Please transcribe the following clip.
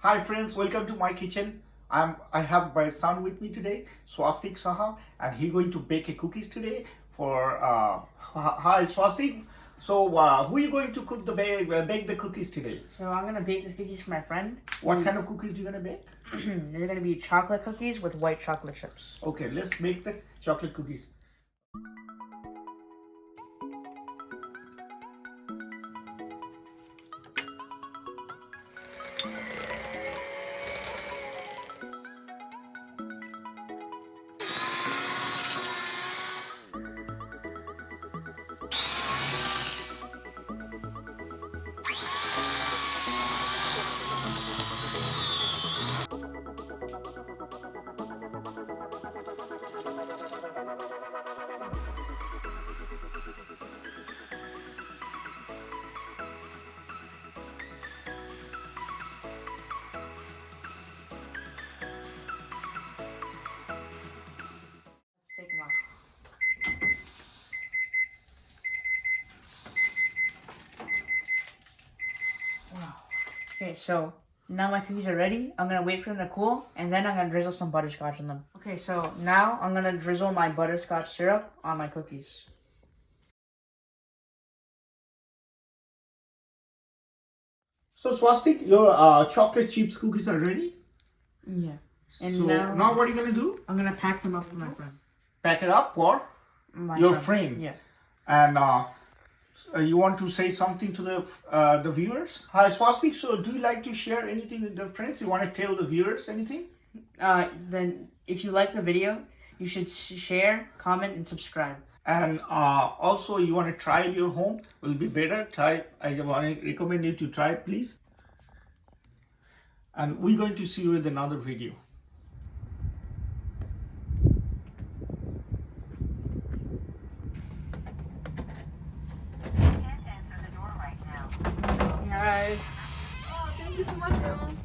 Hi friends, welcome to my kitchen. I have my son with me today, Swastik Saha, and he's going to bake a cookies today for hi Swastik. So who are you going to cook the bake the cookies today? So I'm gonna bake the cookies for my friend. What kind of cookies are you gonna bake? They're gonna be chocolate cookies with white chocolate chips. Okay, let's make the chocolate cookies. Let's take them off. Wow. Okay, so now my cookies are ready. I'm gonna wait for them to cool, and then I'm gonna drizzle some butterscotch on them. Okay, so now I'm gonna drizzle my butterscotch syrup on my cookies. So Swastik, your chocolate chips cookies are ready. Yeah. And so now what are you gonna do? I'm gonna pack them up for my friend. Pack it up for My your friend. Yeah. And you want to say something to the viewers? Hi Swastik, so do you like to share anything with the friends? You want to tell the viewers anything? Then if you like the video, you should share, comment, and subscribe. And also you want to try it your home, will be better. Try, I want to recommend you to try it, please. And we're going to see you with another video. Can't answer the door right now. Hi. Oh, thank you so much, everyone.